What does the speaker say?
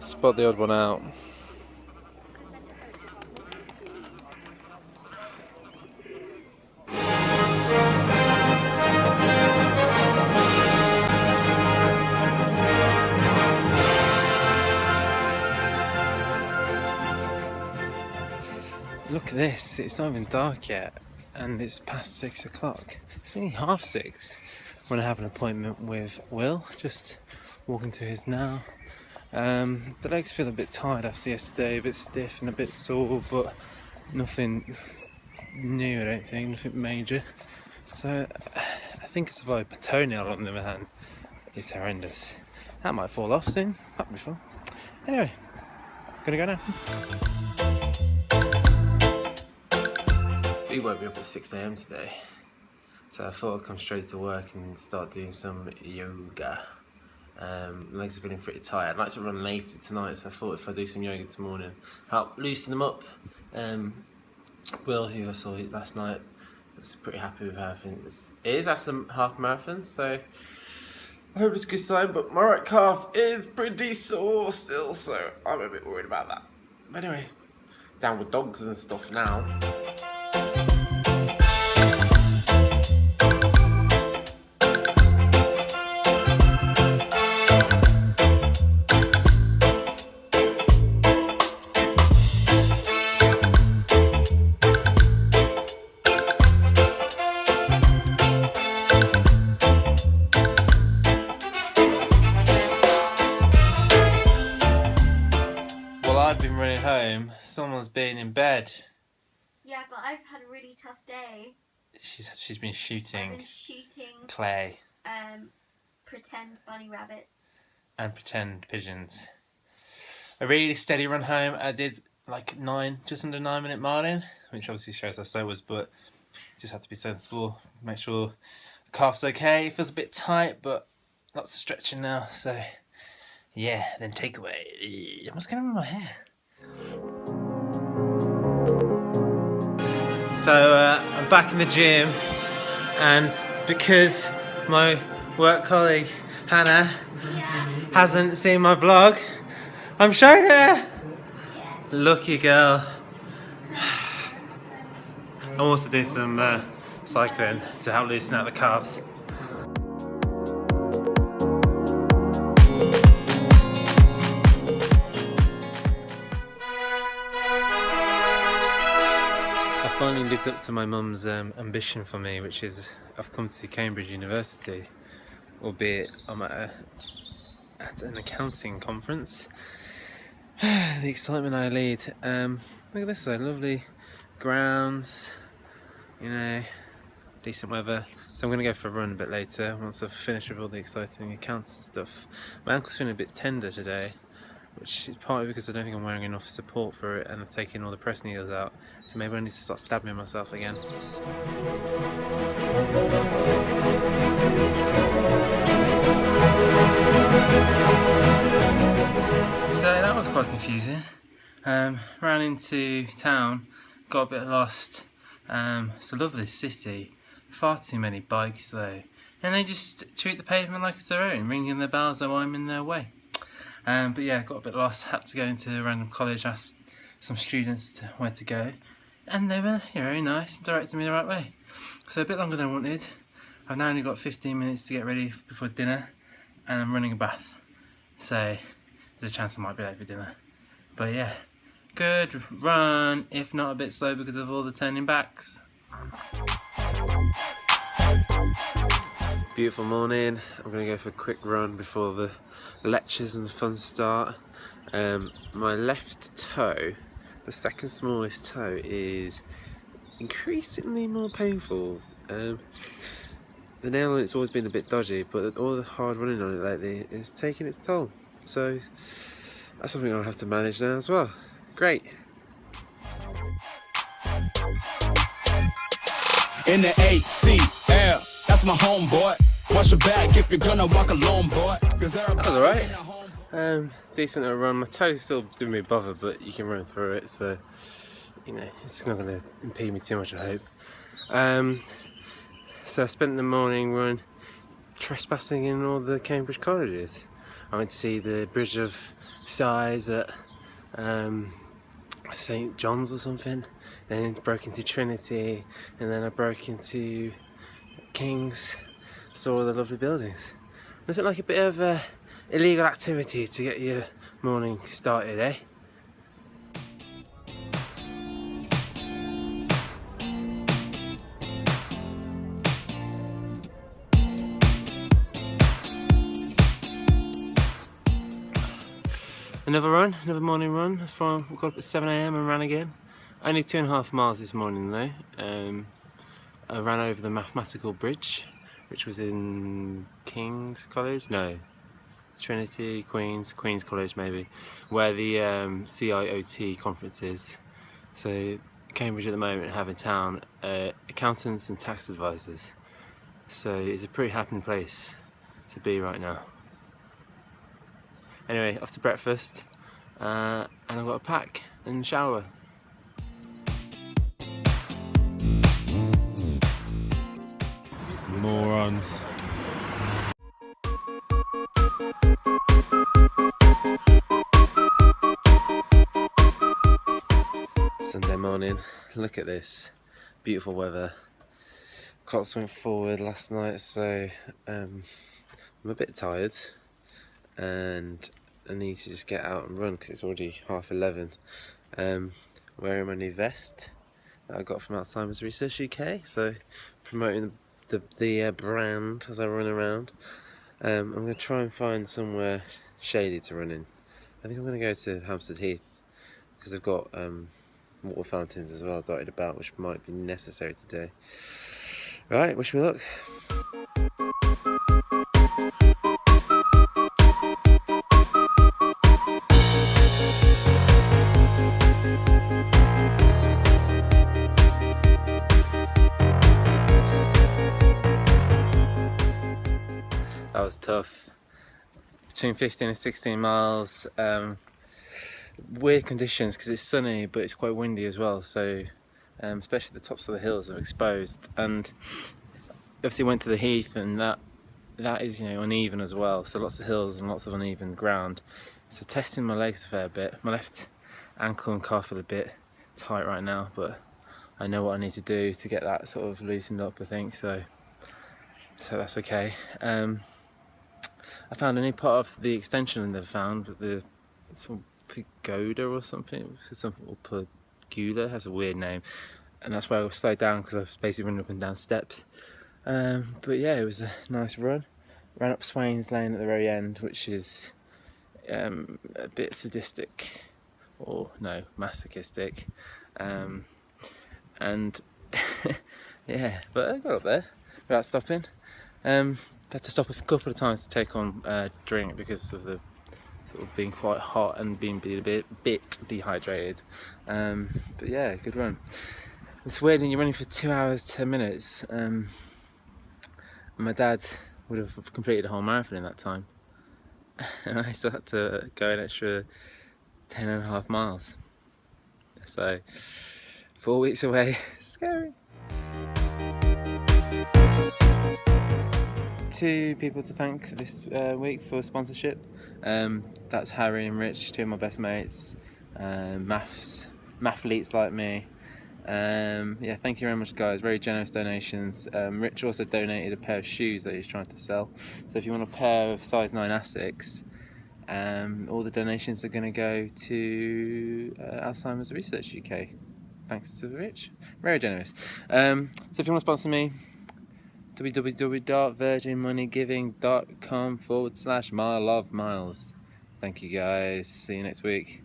Spot the odd one out. Look at this, it's not even dark yet and it's past 6 o'clock. It's only 6:30 when I have an appointment with Will, just walking to his now. The legs feel a bit tired after yesterday, a bit stiff and a bit sore, but nothing new I don't think, nothing major. So I think I survived, but toenail on the other hand is horrendous. That might fall off soon, that'll be fun. Anyway, gonna go now. We woke me up at 6 AM today, so I thought I'd come straight to work and start doing some yoga. My legs are feeling pretty tired. I'd like to run later tonight, so I thought if I do some yoga this morning, help loosen them up. Will, who I saw last night, was pretty happy with how I think it is after the half marathon, so I hope it's a good sign, but my right calf is pretty sore still, so I'm a bit worried about that. But anyway, down with dogs and stuff now. I've been running home, someone's been in bed. Yeah, but I've had a really tough day. She's been shooting. I've been shooting clay. Pretend bunny rabbits. And pretend pigeons. A really steady run home. I did like just under 9 minute miling, which obviously shows how slow it was, but just had to be sensible. Make sure the calf's okay. It feels a bit tight, but lots of stretching now, so yeah, then takeaway. What's going on with my hair? So I'm back in the gym, and because my work colleague Hannah hasn't seen my vlog, I'm showing her. Lucky girl. I'm also doing some cycling to help loosen out the calves. I finally lived up to my mum's ambition for me, which is I've come to Cambridge University, albeit I'm at an accounting conference. The excitement I lead. Look at this though, lovely grounds, you know, decent weather. So I'm going to go for a run a bit later once I've finished with all the exciting accounts and stuff. My ankle's feeling a bit tender today, which is partly because I don't think I'm wearing enough support for it and I've taken all the press needles out. So maybe I need to start stabbing myself again. So that was quite confusing. Ran into town, got a bit lost. It's a lovely city, far too many bikes though. And they just treat the pavement like it's their own, ringing their bells while I'm in their way. But yeah, got a bit lost, had to go into a random college, asked some students where to go. And they were very nice, directed me the right way. So a bit longer than I wanted. I've now only got 15 minutes to get ready before dinner, and I'm running a bath. So there's a chance I might be late for dinner. But yeah, good run, if not a bit slow because of all the turning backs. Beautiful morning. I'm going to go for a quick run before the lectures and the fun start. My left toe, the second smallest toe, is increasingly more painful. The nail on it's always been a bit dodgy, but all the hard running on it lately is taking its toll. So that's something I'll have to manage now as well. Great. In the ATL, that's my homeboy. Watch your back if you're gonna walk alone, boy. That was alright. Decent little run. My toe's still doing me bother, but you can run through it, so you know it's not going to impede me too much, I hope. So I spent the morning run trespassing in all the Cambridge colleges. I went to see the Bridge of Sighs at St John's or something, then broke into Trinity, and then I broke into King's, saw all the lovely buildings. Nothing like a bit of illegal activity to get your morning started, eh? Another run, another morning run. We got up at 7 AM and ran again. Only 2.5 miles this morning though. I ran over the mathematical bridge, which was in King's College? No, Trinity, Queen's College maybe, where the CIOT conference is. So Cambridge at the moment have in town accountants and tax advisors. So it's a pretty happening place to be right now. Anyway, off to breakfast, and I've got to pack and shower. Morons. Sunday morning, look at this, beautiful weather. Clocks went forward last night, so I'm a bit tired and I need to just get out and run because it's already 11:30. Wearing my new vest that I got from Alzheimer's Research UK, so promoting the brand as I run around. I'm going to try and find somewhere shady to run in. I think I'm going to go to Hampstead Heath because they've got water fountains as well dotted about, which might be necessary today. Right, wish me luck. That was tough. Between 15 and 16 miles. Weird conditions because it's sunny, but it's quite windy as well. So, especially the tops of the hills are exposed. And obviously went to the heath, and that is, you know, uneven as well. So lots of hills and lots of uneven ground. So testing my legs a fair bit. My left ankle and calf are a bit tight right now, but I know what I need to do to get that sort of loosened up, I think. So that's okay. I found a new part of the extension they've found with the sort of pagoda or something. Something or pagoda has a weird name, and that's why I slowed down because I was basically running up and down steps. But yeah, it was a nice run. Ran up Swains Lane at the very end, which is a bit sadistic, or no, masochistic, and yeah, but I got up there without stopping. Had to stop a couple of times to take on a drink because of the sort of being quite hot and being a bit dehydrated. But yeah, good run. It's weird when you're running for 2 hours 10 minutes. My dad would have completed a whole marathon in that time, and I still had to go an extra 10.5 miles. So 4 weeks away. Scary. 2 people to thank this week for sponsorship. That's Harry and Rich, 2 of my best mates, mathletes like me. Yeah, thank you very much, guys. Very generous donations. Rich also donated a pair of shoes that he's trying to sell. So if you want a pair of size 9 Asics, all the donations are going to go to Alzheimer's Research UK. Thanks to Rich. Very generous. So if you want to sponsor me, www.virginmoneygiving.com/Milov Miles. Thank you guys. See you next week.